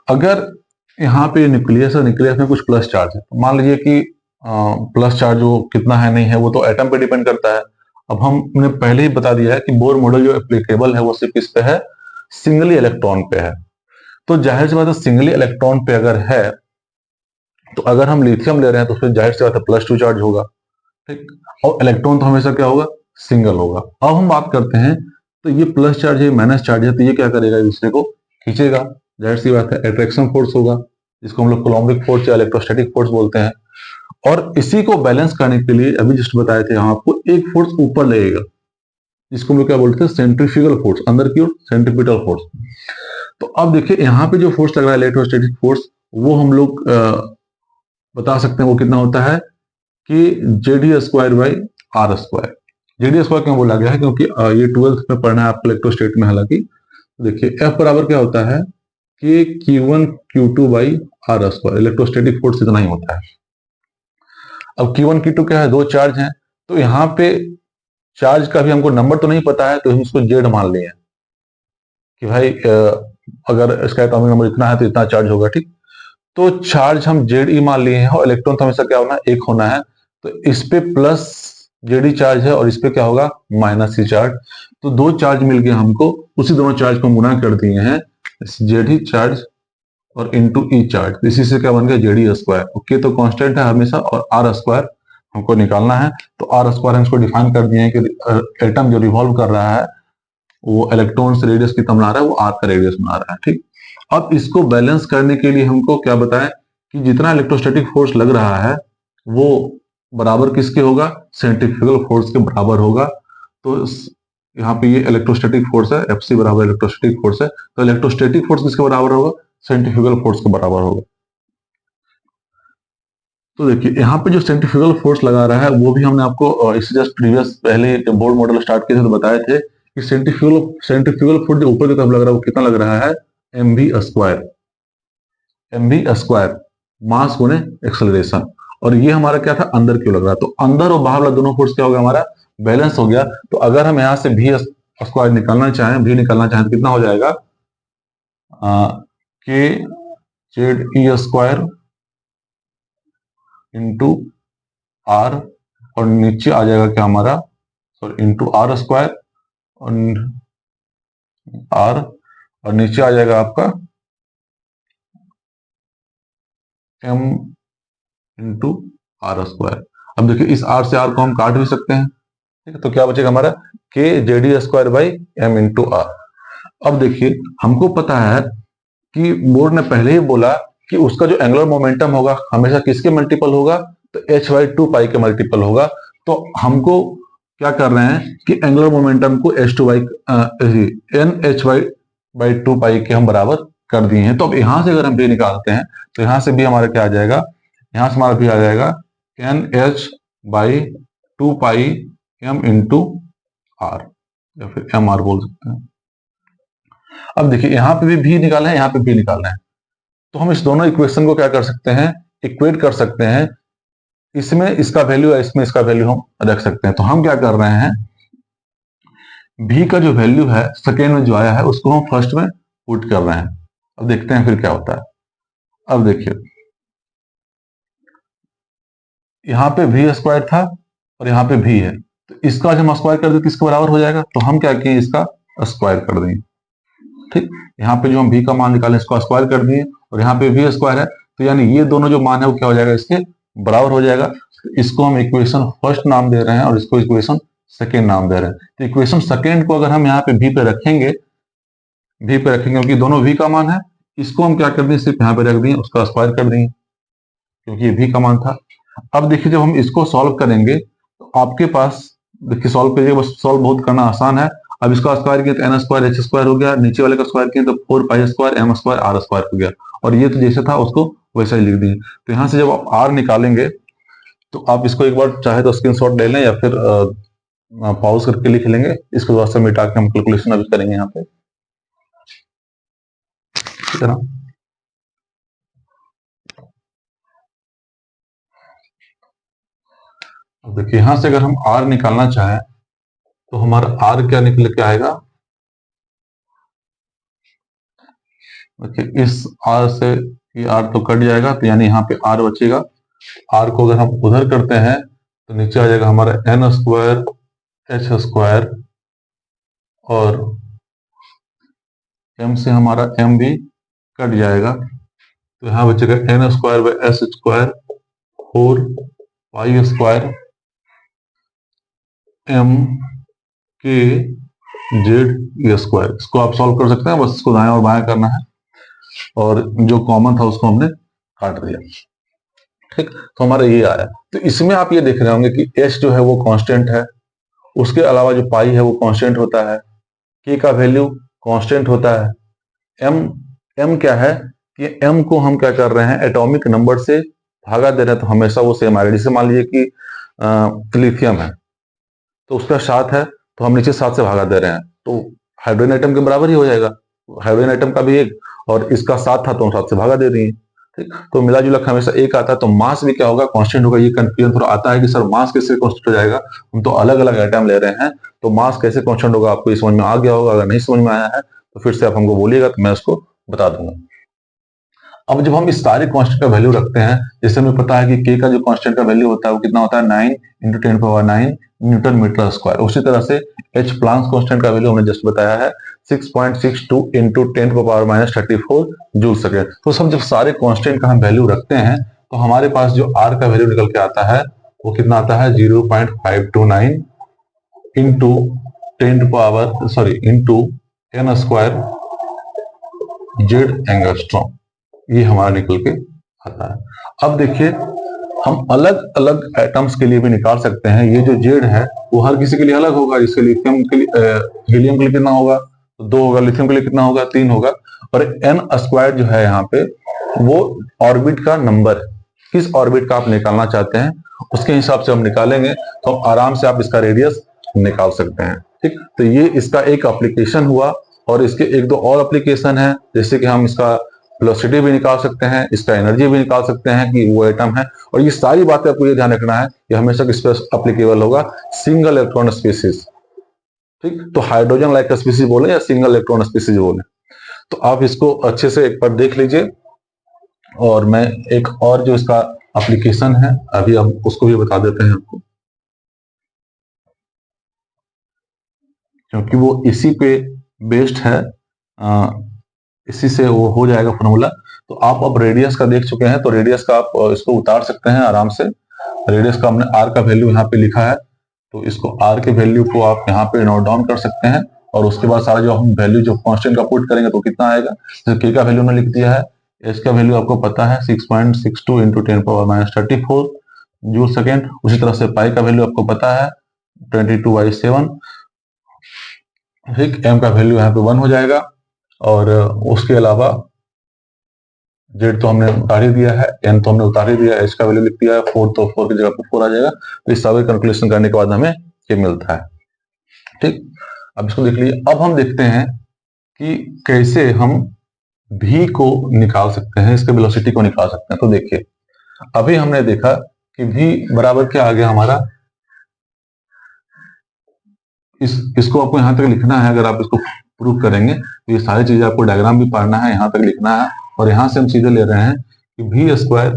अगर यहाँ पे न्यूक्लियस है, न्यूक्लियस में कुछ प्लस चार्ज है, तो मान लीजिए कि प्लस चार्ज वो कितना है नहीं है वो तो एटम पे डिपेंड करता है। अब हमने पहले ही बता दिया है कि बोर मॉडल जो एप्लीकेबल है वो सिर्फ किस पे है, सिंगली इलेक्ट्रॉन पे है। तो जाहिर सी बात है सिंगली इलेक्ट्रॉन पे अगर है, तो अगर हम लिथियम ले रहे हैं तो उसमें जाहिर सी बात है +2 चार्ज होगा, ठीक। और इलेक्ट्रॉन तो हमेशा क्या होगा, सिंगल होगा। अब हम बात करते हैं, तो ये प्लस चार्ज है, माइनस चार्ज है, तो ये क्या करेगा, एक दूसरे को खींचेगा, जाहिर सी बात है अट्रैक्शन फोर्स होगा, जिसको हम लोग कोलॉम्बिक फोर्स या इलेक्ट्रोस्टैटिक फोर्स बोलते हैं। और इसी को बैलेंस करने के लिए अभी जस्ट बताए थे हम आपको, एक फोर्स ऊपर लगेगा, जिसको हम लोग क्या बोलते हैं, सेंट्रीफ्यूगल फोर्स, अंदर की ओर सेंट्रीपिटल फोर्स। तो अब देखिए यहाँ पे जो फोर्स लग रहा है इलेक्ट्रोस्टैटिक फोर्स, वो हम लोग बता सकते हैं वो कितना होता है कि Zd² / R²। Zd² क्यों बोला गया है, क्योंकि ये 12th में पढ़ना है आपको इलेक्ट्रोस्टेट में। हालांकि देखिए F बराबर क्या होता है कि Q1Q2/R², इलेक्ट्रोस्टैटिक फोर्स इतना ही होता है। अब Q1 Q2 क्या है, दो चार्ज हैं, तो यहाँ पे चार्ज का भी हमको नंबर तो नहीं पता है, तो हम इसको Z मान लिए कि भाई अगर इसका एटॉमिक नंबर इतना है तो इतना चार्ज होगा, ठीक। तो चार्ज हम Ze मान लिए हैं, और इलेक्ट्रॉन तो हमेशा क्या होना है, एक होना है। तो इस पे प्लस Zd चार्ज है और इस पे क्या होगा, -C चार्ज। तो दो चार्ज मिल गए हमको, उसी दोनों चार्ज को गुणा कर दिए हैं, Zd चार्ज और इंटू E चार्ज, इसी से क्या बन गया, Zd²। ओके, तो कांस्टेंट है हमेशा, और R² हमको निकालना है। तो R² हम इसको डिफाइन कर दिए हैं कि एटम जो रिवॉल्व कर रहा है वो इलेक्ट्रॉन से रेडियस कितना बना रहा है, वो R का रेडियस बना रहा है, ठीक। अब इसको बैलेंस करने के लिए हमको क्या बताएं कि जितना इलेक्ट्रोस्टैटिक फोर्स लग रहा है वो बराबर किसके होगा, सेंट्रीफ्यूगल फोर्स के बराबर होगा। तो यहाँ पे ये इलेक्ट्रोस्टैटिक फोर्स है, एफसी बराबर इलेक्ट्रोस्टैटिक फोर्स है, तो इलेक्ट्रोस्टैटिक फोर्स किसके बराबर होगा, सेंट्रीफ्यूगल फोर्स के बराबर होगा। तो देखिए यहाँ पे जो सेंट्रीफ्यूगल फोर्स लगा रहा है वो भी हमने आपको इससे जस्ट प्रीवियस पहले जब बोर्ड मॉडल स्टार्ट किए थे तो बताए थे कि सेंट्रीफ्यूगल फोर्स जो ऊपर की तरफ लग रहा है वो कितना लग रहा है, mv स्क्वायर मास गुने एक्सेलरेशन। और ये हमारा क्या था, अंदर क्यों लग रहा है, तो अंदर और बाहर वाला दोनों फोर्स क्या हो गया, हमारा बैलेंस हो गया। तो अगर हम यहाँ से भी स्क्वायर निकालना चाहें, भी निकालना चाहें तो कितना हो जाएगा, K Z E square into R, और नीचे आ जाएगा क्या हमारा, सॉरी इंटू आर स्क्वायर और आर, और नीचे आ जाएगा आपका एम इंटू आर स्क्वायर। अब देखिए इस आर से आर को हम काट भी सकते हैं, ठीक है, तो क्या बचेगा हमारा, K Z E square by M into R. अब देखिए हमको पता है कि बोर्ड ने पहले ही बोला कि उसका जो एंगुलर मोमेंटम होगा हमेशा किसके मल्टीपल होगा, तो एच बाई टू पाई के मल्टीपल होगा। तो हमको क्या कर रहे हैं कि एंगुलर मोमेंटम को H two by N H by two pi के हम बराबर कर दिए हैं। तो अब यहां से अगर हम भी निकालते हैं तो यहां से भी हमारा क्या आ जाएगा, यहां से हमारा भी आ जाएगा N H by two pi M into R, या फिर एम आर बोल सकते हैं। अब देखिए यहाँ पे भी निकालना है, यहाँ पे भी निकालना है, तो हम इस दोनों इक्वेशन को क्या कर सकते हैं, इक्वेट कर सकते हैं। इसमें इसका वैल्यू है, इसमें इसका वैल्यू हम रख सकते हैं। तो हम क्या कर रहे हैं, भी का जो वैल्यू है सेकेंड में जो आया है उसको हम फर्स्ट में पुट कर रहे हैं। अब देखते हैं फिर क्या होता है। अब देखिए यहाँ पे भी स्क्वायर था और यहाँ पे भी है, तो इसका जब हम स्क्वायर कर दे तो किसके बराबर हो जाएगा, तो हम क्या किए, इसका स्क्वायर कर देंगे। ठीक, यहाँ पे जो हम भी का मान निकालें इसको स्क्वायर कर दिए, और यहाँ पे भी स्क्वायर है, तो यानी ये दोनों जो मान है वो क्या हो जाएगा, इसके बराबर हो जाएगा। तो इसको हम इक्वेशन फर्स्ट नाम दे रहे हैं और इसको इक्वेशन सेकेंड नाम दे रहे हैं। तो इक्वेशन सेकेंड को अगर हम यहाँ पे भी पे रखेंगे, क्योंकि दोनों भी का मान है, इसको हम क्या कर दें, सिर्फ यहाँ पे रख दिए, उसका स्क्वायर कर देंगे क्योंकि ये भी का मान था। अब देखिए जब हम इसको सॉल्व करेंगे तो आपके पास, देखिए सॉल्व करिए, बस सॉल्व बहुत करना आसान है। अब इसका स्क्वायर किया तो एन स्क्वायर एच स्क्वायर हो गया, नीचे वाले का स्क्वायर किया तो 4 pi square M square R square हो गया, और ये तो जैसे था उसको वैसा ही लिख दिए। तो यहाँ से जब आप आर निकालेंगे तो आप इसको एक बार चाहे तो स्क्रीनशॉट ले लें या फिर पॉज करके लिख लेंगे, इसको बाद से मिटा के हम कैलकुलेशन अभी करेंगे यहाँ पे, ठीक है ना। अब देखिए यहां से अगर हम आर निकालना चाहें तो हमारा आर क्या निकल के आएगा, देखिए इस आर से ये आर तो कट जाएगा, तो यानी यहाँ पे आर बचेगा। आर को अगर हम उधर करते हैं तो नीचे आ जाएगा हमारा एन स्क्वायर एच स्क्वायर, और एम से हमारा एम भी कट जाएगा, तो यहाँ बचेगा N square by S square 4 pi square M K Z E square. इसको आप सॉल्व कर सकते हैं, बस इसको दाएं और बाएं करना है, और जो कॉमन था उसको हमने काट दिया। ठीक, तो हमारा ये आया। तो इसमें आप ये देख रहे होंगे कि एच जो है वो कांस्टेंट है, उसके अलावा जो पाई है वो कांस्टेंट होता है, के का वैल्यू कांस्टेंट होता है, एम एम क्या है कि एम को हम क्या कर रहे हैं, एटॉमिक नंबर से भागा दे रहे हैं, तो हमेशा वो सेम आएगा। जैसे मान लीजिए कि लिथियम है तो उसका 7 है, तो हम नीचे 7 से भागा दे रहे हैं, तो हाइड्रोजन आइटम के बराबर ही हो जाएगा। हाइड्रोजन आइटम का भी 1 और इसका 7 था तो हम 7 से भागा दे दिए। ठीक, तो मिला जुला के हमेशा 1 आता है, तो मास भी क्या होगा, कांस्टेंट होगा। ये कंफ्यूजन थोड़ा आता है कि सर मास कैसे कांस्टेंट हो जाएगा, हम तो अलग अलग आइटम ले रहे हैं, तो मास कैसे कांस्टेंट होगा, आपको ये समझ में आ गया होगा। अगर नहीं समझ में आया है तो फिर से आप हमको बोलिएगा तो मैं उसको बता दूंगा। अब जब हम इस सारे कांस्टेंट का वैल्यू रखते हैं, जैसे हमें पता है कि के का जो कांस्टेंट का वैल्यू होता है वो कितना होता है, 9 इंटू 10⁻9 न्यूटन मीटर स्क्वायर। उसी तरह से एच प्लांक्स कांस्टेंट का वैल्यू हमने जस्ट बताया है 6.62 इंटू 10⁻34 जूल सेकेंड। तो सब जब सारे कांस्टेंट का हम वैल्यू रखते हैं तो हमारे पास जो आर का वैल्यू निकल के आता है वो कितना आता है, 0.529 इंटू 10 स्क्वायर जेड एंगस्ट्रॉम, ये हमारा निकल के आता है। अब देखिए हम अलग अलग एटम्स के लिए भी निकाल सकते हैं। ये जो जेड है वो हर किसी के लिए अलग होगा। इसके लिथियम के लिए हीलियम के लिए कितना होगा, तो 2 होगा। लिथियम के लिए कितना होगा, 3 होगा। और एन स्क्वायर जो है यहाँ पे वो ऑर्बिट का नंबर, किस ऑर्बिट का आप निकालना चाहते हैं उसके हिसाब से हम निकालेंगे, तो आराम से आप इसका रेडियस निकाल सकते हैं। ठीक, तो ये इसका एक एप्लीकेशन हुआ। और इसके एक दो और एप्लीकेशन है, जैसे कि हम इसका वेलोसिटी भी निकाल सकते हैं, इसका एनर्जी भी निकाल सकते हैं कि वो एटम है। और ये सारी बातें आपको ये ध्यान रखना है, ये हमेशा किस पे एप्लीकेबल होगा, सिंगल इलेक्ट्रॉन स्पीसीज। ठीक, तो हाइड्रोजन लाइक स्पीसीज बोले या सिंगल इलेक्ट्रॉन स्पीसीज बोले, तो आप इसको अच्छे से एक बार देख लीजिए। और मैं एक और जो इसका एप्लीकेशन है अभी अब उसको भी बता देते हैं आपको, क्योंकि वो इसी पे बेस्ड है, इसी से वो हो जाएगा फॉर्मूला। तो आप अब रेडियस का देख चुके हैं, तो रेडियस का आप इसको उतार सकते हैं आराम से। रेडियस का हमने आर का वैल्यू यहाँ पे लिखा है, तो इसको आर के वैल्यू को आप यहाँ पे नोट डाउन कर सकते हैं। और उसके बाद सारा जो हम वैल्यू जो कांस्टेंट का पुट करेंगे तो कितना आएगा, जैसे के का वैल्यू हमने लिख दिया है, एच का वैल्यू आपको पता है 6.62 इंटू 10⁻34 जूल सेकेंड। उसी तरह से पाई का वैल्यू आपको पता है 22/7। ठीक, एम का वैल्यू यहाँ पे 1 हो जाएगा। और उसके अलावा जेड तो हमने उतार ही दिया है, एन तो हमने उतार ही दिया है, एच का वैल्यू लिख दिया है 4, तो 4 की जगह पे 4 आ जाएगा। तो इस सारे कैलकुलेशन करने के बाद हमें ये मिलता है। ठीक, अब इसको देख लीजिए। अब हम देखते हैं कि कैसे हम v को निकाल सकते हैं, इसके वेलोसिटी को निकाल सकते हैं। तो देखिए अभी हमने देखा कि v बराबर क्या आ गया हमारा, इसको आपको यहां तक लिखना है। अगर आप इसको प्रूव करेंगे तो ये सारी चीजें आपको डायग्राम भी पढ़ना है, यहां तक लिखना है। और यहां से हम सीधे ले रहे हैं कि v स्क्वायर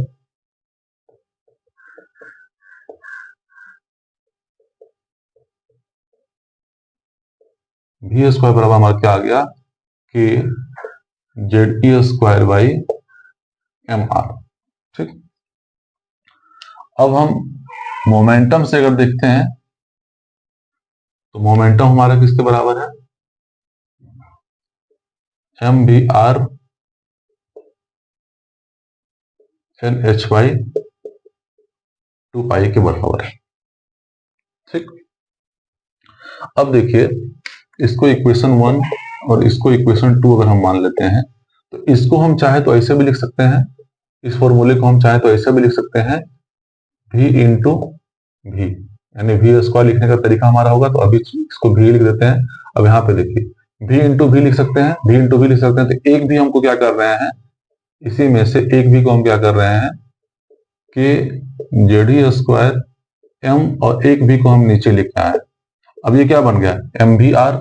बराबर हमारा क्या आ गया कि Z E square by M R. ठीक, अब हम मोमेंटम से अगर देखते हैं तो मोमेंटम हमारा किसके बराबर है, M B R N H by 2 pi के बराबर है। ठीक, अब देखिए इसको इक्वेशन 1 और इसको इक्वेशन 2 अगर हम मान लेते हैं, तो इसको हम चाहे तो ऐसे भी लिख सकते हैं, इस फॉर्मूले को हम चाहे तो ऐसे भी लिख सकते हैं, v इंटू वी, यानी वी स्क्वायर लिखने का तरीका हमारा होगा। तो अभी इसको v लिख देते हैं। अब यहाँ पे देखिए v इंटू वी लिख सकते हैं, v इंटू वी लिख सकते हैं। तो एक भी हमको क्या कर रहे हैं, इसी में से एक भी को हम क्या कर रहे हैं कि जेड ई स्क्वायर एम, और एक भी को हम नीचे लिखना है। अब ये क्या बन गया, एम भी आर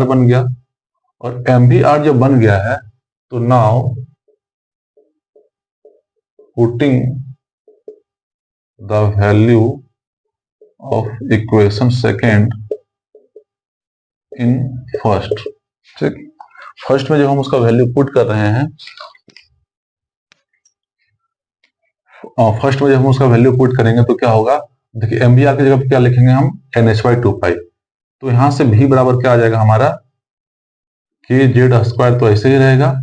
बन गया। और एम भी आर जब बन गया है तो now putting the value of equation second in first. ठीक, फर्स्ट में जब हम उसका वैल्यू पुट कर रहे हैं, फर्स्ट में जब हम उसका वैल्यू पुट करेंगे तो क्या होगा, देखिए एम बी आर की जगह पे क्या लिखेंगे हम, एन एच बाई 2 पाई। तो यहां से भी बराबर क्या आ जाएगा हमारा, के जेड स्क्वायर तो ऐसे ही रहेगा।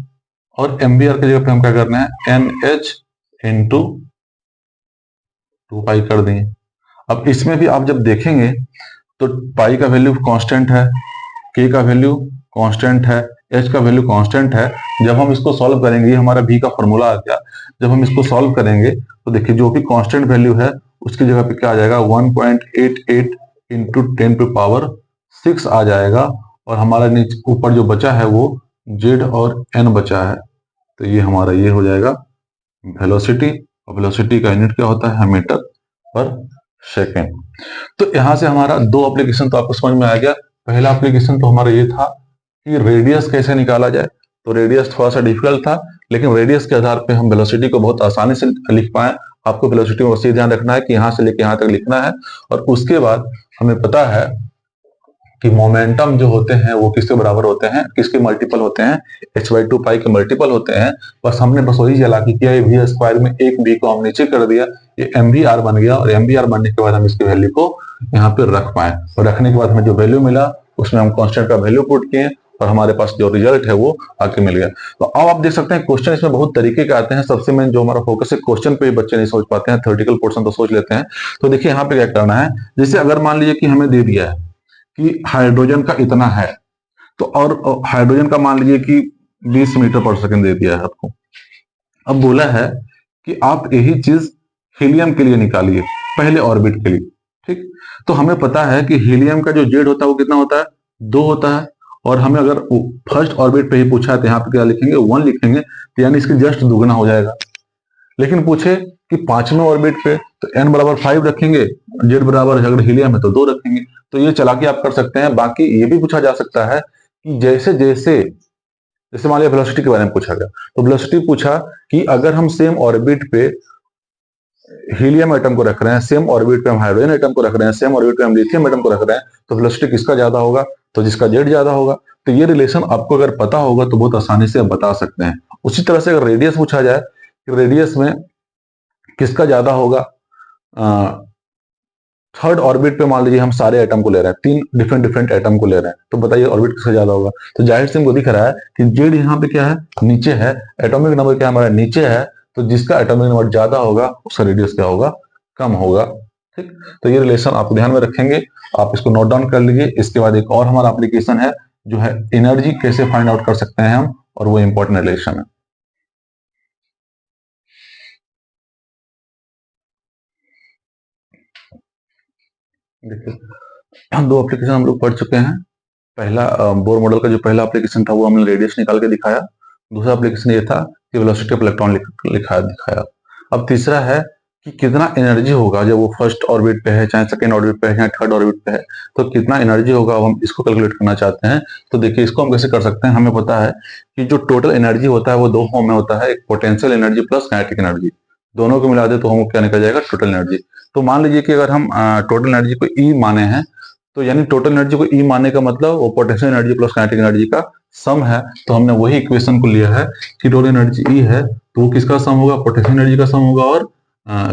और एम बी आर की जगह पे हम क्या करना है, एन एच इंटू 2 पाई कर देंगे। अब इसमें भी आप जब देखेंगे तो पाई का वैल्यू कांस्टेंट है, के का वैल्यू कांस्टेंट है, एच का वैल्यू कांस्टेंट है। जब हम इसको सॉल्व करेंगे, ये हमारा v का फॉर्मूला आ गया। जब हम इसको सॉल्व करेंगे तो देखिए जो भी कांस्टेंट वैल्यू है उसकी जगह पे क्या आ जाएगा, 1.88 इंटू 10⁻6 आ जाएगा। और हमारा नीचे ऊपर जो बचा है वो z और n बचा है। तो ये हमारा ये हो जाएगा वेलोसिटी। और वेलोसिटी का यूनिट क्या होता है, मीटर पर सेकेंड। तो यहां से हमारा दो एप्लीकेशन तो आपको समझ में आ गया। पहला एप्लीकेशन तो हमारा ये था कि रेडियस कैसे निकाला जाए। तो रेडियस थोड़ा सा डिफिकल्ट था, लेकिन रेडियस के आधार पे हम वेलोसिटी को बहुत आसानी से लिख पाए। आपको वेलोसिटी में बस ये ध्यान रखना है कि यहाँ से लेके यहाँ तक लिखना है। और उसके बाद हमें पता है कि मोमेंटम जो होते हैं वो किसके बराबर होते हैं, किसके मल्टीपल होते हैं, h/2 पाई के मल्टीपल होते हैं। बस हमने बस वही चालाकी किया, ये v स्क्वायर में एक v को हम नीचे कर दिया, ये mvr बन गया। और mvr बनने के बाद हम इसकी वैल्यू को यहाँ पे रख पाए। और रखने के बाद हमें जो वैल्यू मिला उसमें हम कांस्टेंट का वैल्यू पुट किए और हमारे पास जो रिजल्ट है वो आके मिल गया। तो अब आप देख सकते हैं क्वेश्चन इसमें बहुत तरीके के आते हैं। सबसे मेन जो हमारा फोकस है क्वेश्चन पे बच्चे नहीं सोच पाते हैं, थ्योरेटिकल पोर्शन तो सोच लेते हैं। तो देखिए यहाँ पे क्या करना है, जैसे अगर मान लीजिए कि हमें दे दिया है कि हाइड्रोजन का इतना है, तो और हाइड्रोजन का मान लीजिए कि 20 मीटर पर सेकंड दे दिया है आपको। अब बोला है कि आप यही चीज हीलियम के लिए निकालिए, पहले ऑर्बिट के लिए। ठीक, तो हमें पता है कि हीलियम का जो जेड होता है वो कितना होता है, 2 होता है। और हमें अगर फर्स्ट ऑर्बिट पे ही पूछा है तो यहाँ पे क्या लिखेंगे, 1 लिखेंगे, तो यानी इसकी जस्ट दुगना हो जाएगा। लेकिन पूछे कि 5वें ऑर्बिट पे, तो n बराबर 5 रखेंगे, जेड बराबर अगर हीलियम है तो 2 रखेंगे। तो ये चालाकी आप कर सकते हैं। बाकी ये भी पूछा जा सकता है कि जैसे जैसे जैसे मान लिया वेलोसिटी के बारे में पूछा गया, तो वेलोसिटी पूछा कि अगर हम सेम ऑर्बिट पे हीलियम एटम को रख रहे हैं, सेम ऑर्बिट पे हम हाइड्रोजन एटम को रख रहे हैं, सेम ऑर्बिट पे हम लिथियम एटम को रख रहे हैं, तो वेलोसिटी किसका ज्यादा होगा, तो जिसका जेड ज्यादा होगा। तो ये रिलेशन आपको अगर पता होगा तो बहुत आसानी से आप बता सकते हैं। उसी तरह से अगर रेडियस पूछा जाए कि रेडियस में किसका ज्यादा होगा, थर्ड ऑर्बिट पे मान लीजिए हम सारे एटम को ले रहे हैं, 3 डिफरेंट डिफरेंट एटम को ले रहे हैं, तो बताइए ऑर्बिट किसका ज्यादा होगा। तो जाहिर से हमको दिख रहा है कि जेड यहाँ पे क्या है, नीचे है, एटॉमिक नंबर क्या हमारा नीचे है, तो जिसका एटॉमिक नंबर ज्यादा होगा उसका रेडियस क्या होगा, कम होगा। ठीक, तो ये रिलेशन आप ध्यान में रखेंगे, आप इसको नोट डाउन कर लीजिए। इसके बाद एक और हमारा एप्लीकेशन है जो है एनर्जी कैसे फाइंड आउट कर सकते हैं हम, और वो इंपॉर्टेंट रिलेशन है। देखिए हम 2 एप्लीकेशन हम लोग पढ़ चुके हैं। पहला बोर मॉडल का जो पहला एप्लीकेशन था वो हमने रेडियस निकाल के दिखाया। दूसरा एप्लीकेशन ये था कि वेलोसिटी ऑफ इलेक्ट्रॉन दिखाया। अब तीसरा है कि कितना एनर्जी होगा जब वो फर्स्ट ऑर्बिट पे है, चाहे सेकंड ऑर्बिट पे है, चाहे थर्ड ऑर्बिट पे है, तो कितना एनर्जी होगा, अब हम इसको कैलकुलेट करना चाहते हैं। तो देखिए इसको हम कैसे कर सकते हैं। हमें पता है कि जो टोटल एनर्जी होता है वो 2 फॉर्म में होता है, एक potential energy plus kinetic energy. दोनों को मिला दे तो हमको क्या निकल जाएगा, टोटल एनर्जी। तो मान लीजिए कि अगर हम टोटल एनर्जी को ई माने हैं, तो यानी टोटल एनर्जी को ई मानने का मतलब वो potential energy plus kinetic energy का सम है। तो हमने वही इक्वेशन को लिया है कि टोटल एनर्जी ई है, तो वो किसका सम होगा, पोटेंशियल एनर्जी का सम होगा, और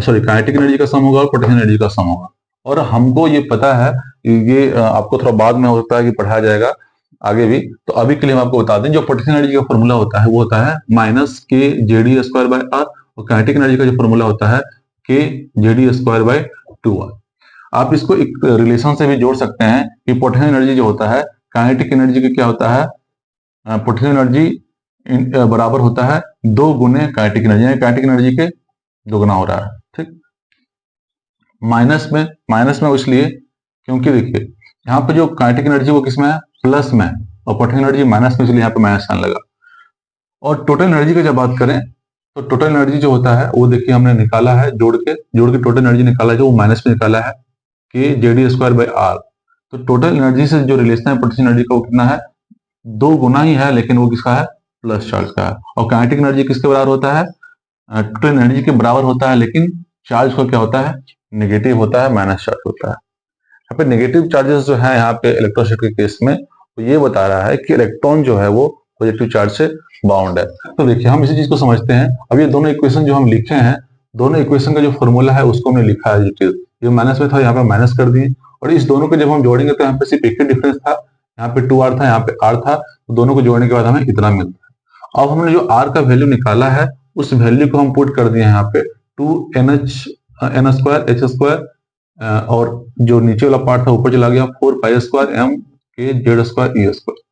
सॉरी काइनेटिक एनर्जी का सम होगा और पोटेंशियल एनर्जी का सम होगा। और हमको ये पता है, ये आपको थोड़ा बाद में होता है कि पढ़ाया जाएगा आगे भी। तो अभी के लिए हम आपको बता दें, जो पोटेंशियल एनर्जी का फॉर्मूला होता है वो होता है माइनस के जेडी स्क्वायर बाय आर, और काइनेटिक एनर्जी का जो फॉर्मूला होता है के जेडी स्क्वायर बाय 2r। आप इसको एक रिलेशन से भी जोड़ सकते हैं कि पोटेंशियल एनर्जी जो होता है काइनेटिक एनर्जी के क्या होता है, पोटेंशियल एनर्जी बराबर होता है 2 गुने काइनेटिक एनर्जी, यानी काइनेटिक एनर्जी के दोगुना हो रहा है। ठीक, माइनस में इसलिए क्योंकि देखिए यहाँ पे जो काइनेटिक एनर्जी वो किसमें है, प्लस में, और पोटेंशियल एनर्जी माइनस में, इसलिए यहाँ पे माइनस साइन लगा। और टोटल एनर्जी की जब बात करें तो टोटल एनर्जी जो होता है वो देखिए हमने निकाला है, जोड़ के टोटल एनर्जी निकाला है, जो वो माइनस में निकाला है के जेडी स्क्वायर बाय आर। तो टोटल एनर्जी से जो रिलेशन है पोटेंशियल एनर्जी का वो कितना है, 2 गुना ही है, लेकिन वो किसका है, प्लस चार्ज का है। और काइनेटिक एनर्जी किसके बराबर होता है, टोटल एनर्जी के बराबर होता है, लेकिन चार्ज का क्या होता है, नेगेटिव होता है, माइनस चार्ज होता है। यहाँ पे नेगेटिव चार्जेस जो है यहाँ पे इलेक्ट्रोस्टैटिक के केस में, तो ये बता रहा है कि इलेक्ट्रॉन जो है वो पॉजिटिव चार्ज से बाउंड है। तो देखिए हम इसी चीज को समझते हैं। अब ये दोनों इक्वेशन जो हम लिखे हैं, दोनों इक्वेशन का जो फॉर्मूला है उसको हमने लिखा है, ये माइनस में था, यहाँ पे माइनस कर दिए, और इस दोनों को जब हम जोड़ेंगे तो यहाँ पे सिर्फ एक ही डिफरेंस था, यहाँ पे 2r था, यहाँ पे r था, तो दोनों को जोड़ने के बाद हमें इतना मिलता है। अब हमने जो r का वैल्यू निकाला है उस वैल्यू को हम पुट कर दिए यहाँ पे 2n स्क्वायर h स्क्वायर, और जो नीचे वाला पार्ट था ऊपर चला गया 4 स्क्वायर m के जेड स्क्वायर ई स्क्वायर।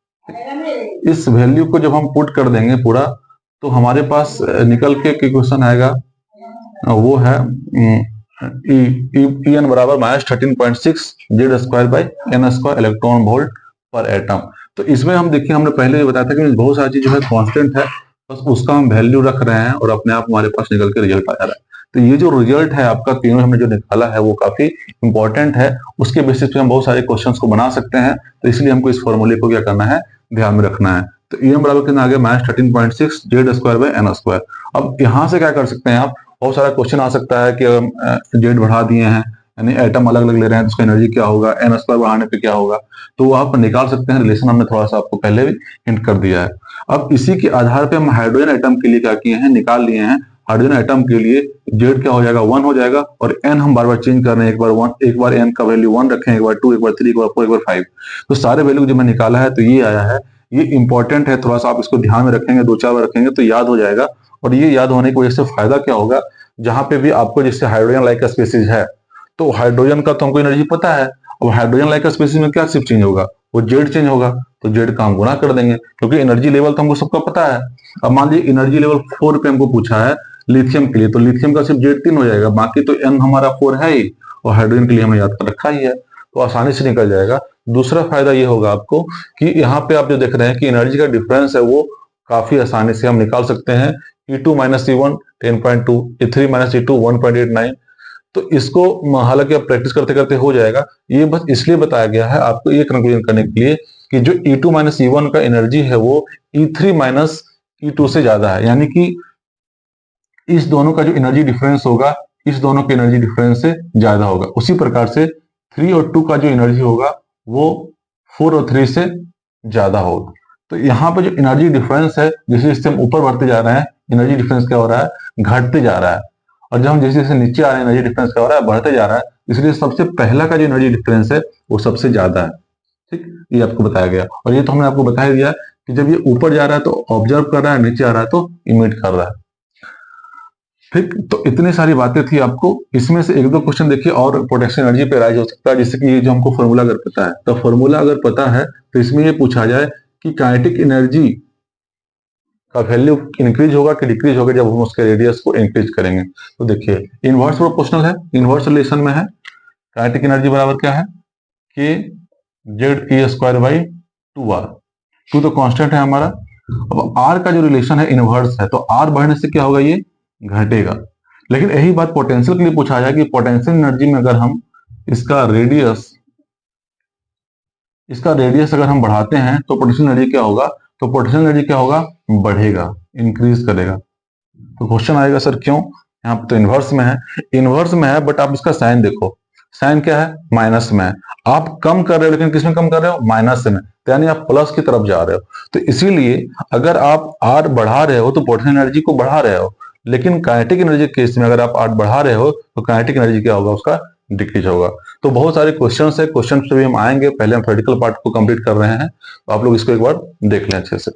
इस वैल्यू को जब हम पुट कर देंगे पूरा, तो हमारे पास निकल के इक्वेशन आएगा, वो है En बराबर -13.6 Z square by N square electron volt per atom. तो इसमें हम देखिए हमने पहले भी बताया था कि बहुत सारी चीज जो है कांस्टेंट है, बस उसका हम वैल्यू रख रहे हैं और अपने आप हमारे पास निकल के रिजल्ट आ जा रहा है। तो ये जो रिजल्ट है आपका तीनों हमने जो निकाला है वो काफी इंपॉर्टेंट है, उसके बेसिस पे हम बहुत सारे क्वेश्चंस को बना सकते हैं। तो इसलिए हमको इस फॉर्मूले को क्या करना है, ध्यान में रखना है। तो En बराबर कितना आ गया, -13.6 Z square by N square. अब यहाँ से क्या कर सकते हैं आप, बहुत सारा क्वेश्चन आ सकता है कि जेड बढ़ा दिए हैं, यानी एटम अलग अलग ले रहे हैं, तो उसका एनर्जी क्या होगा, एन स्क्वायर बढ़ाने पे क्या होगा, तो आप निकाल सकते हैं। रिलेशन हमने थोड़ा सा आपको पहले भी हिंट कर दिया है। अब इसी के आधार पे हम हाइड्रोजन एटम के लिए क्या किए हैं, निकाल लिए हैं। हाइड्रोजन एटम के लिए जेड क्या हो जाएगा, 1 हो जाएगा, और एन हम बार बार चेंज कर रहे हैं, एक बार 1, एक बार एन का वैल्यू 1 रखें, एक बार 2, एक बार 3, एक बार 4, एक बार 5। तो सारे वैल्यू जो मैं निकाला है तो ये आया है। ये इंपॉर्टेंट है, थोड़ा सा आप इसको ध्यान में रखेंगे, 2-4 बार रखेंगे तो याद हो जाएगा। और ये याद होने की वजह से फायदा क्या होगा, जहां पे भी आपको जैसे हाइड्रोजन लाइक स्पीसीज है तो हाइड्रोजन का तो हमको एनर्जी पता है। अब हाइड्रोजन लाइक स्पीसीज में क्या सिर्फ चेंज होगा, वो जेड चेंज होगा, तो जेड का हम गुणा कर देंगे क्योंकि एनर्जी लेवल तो हमको सबका पता है। अब मान लीजिए एनर्जी लेवल 4 पे हमको पूछा है लिथियम के लिए, तो लिथियम का सिर्फ जेड 3 हो जाएगा, बाकी तो एन हमारा 4 है ही, और हाइड्रोजन के लिए हमने याद कर रखा ही है, तो आसानी से निकल जाएगा। दूसरा फायदा ये होगा आपको कि यहाँ पे आप जो देख रहे हैं कि एनर्जी का डिफरेंस है वो काफी आसानी से हम निकाल सकते हैं। E2 minus E1 10.2, E3 minus E2 1.89। तो इसको हालांकि आप प्रैक्टिस करते करते हो जाएगा, ये बस इसलिए बताया गया है आपको ये कंक्लूजन करने के लिए कि जो E2 माइनस E1 का एनर्जी है वो E3 माइनस E2 से ज्यादा है, यानी कि इस दोनों का जो एनर्जी डिफरेंस होगा इस दोनों के एनर्जी डिफरेंस से ज्यादा होगा। उसी प्रकार से 3 और 2 का जो एनर्जी होगा वो 4 और 3 से ज्यादा होगा। तो यहाँ पे जो एनर्जी डिफरेंस है, जैसे जैसे हम ऊपर बढ़ते जा रहे हैं एनर्जी डिफरेंस क्या हो रहा है, घटते जा रहा है, और जब हम जैसे जैसे नीचे आ रहे हैं एनर्जी डिफरेंस क्या हो रहा है, बढ़ते जा रहा है। इसलिए सबसे पहला का जो एनर्जी डिफरेंस है वो सबसे ज्यादा है। ठीक, ये आपको बताया गया, और ये तो हमने आपको बता ही दिया कि जब ये ऊपर जा रहा है तो ऑब्जर्व कर रहा है, नीचे आ रहा है तो इमिट कर रहा है। ठीक, तो इतनी सारी बातें थी आपको, इसमें से 1-2 क्वेश्चन देखिए और पोटेंशियल एनर्जी पे राइज हो सकता है, जैसे कि ये जो हमको फॉर्मूला अगर पता है, तो फॉर्मूला अगर पता है तो इसमें ये पूछा जाए कि काइनेटिक एनर्जी का वैल्यू इंक्रीज होगा कि डिक्रीज होगा जब हम उसके रेडियस को इंक्रीज करेंगे। तो देखिए इनवर्स प्रोपोर्शनल है, इनवर्स रिलेशन में है, काइनेटिक एनर्जी बराबर क्या है, के Z E square by 2r। 2 तो कांस्टेंट है हमारा। अब r का जो रिलेशन है इनवर्स है, तो r बढ़ने से क्या होगा, ये घटेगा। लेकिन यही बात पोटेंशियल के लिए पूछा जाए कि पोटेंशियल एनर्जी में अगर हम इसका रेडियस अगर हम बढ़ाते हैं तो पोटेंशियल एनर्जी क्या होगा, तो पोटेंशियल एनर्जी क्या होगा, बढ़ेगा, इंक्रीज करेगा। तो क्वेश्चन आएगा सर क्यों, यहाँ पे तो इनवर्स में है बट आप इसका साइन देखो, साइन क्या है, माइनस में है। आप कम कर रहे हो लेकिन किसमें कम कर रहे हो, माइनस में, तो यानी आप प्लस की तरफ जा रहे हो। तो इसीलिए अगर आप आर बढ़ा रहे हो तो पोटेंशियल एनर्जी को बढ़ा रहे हो, लेकिन काइनेटिक एनर्जी केस में अगर आप आर बढ़ा रहे हो तो काइनेटिक एनर्जी क्या होगा, उसका डिक्रीज होगा। तो बहुत सारे क्वेश्चंस है, क्वेश्चन पे भी हम आएंगे, पहले हम थ्योरेटिकल पार्ट को कंप्लीट कर रहे हैं, तो आप लोग इसको एक बार देख लें अच्छे से।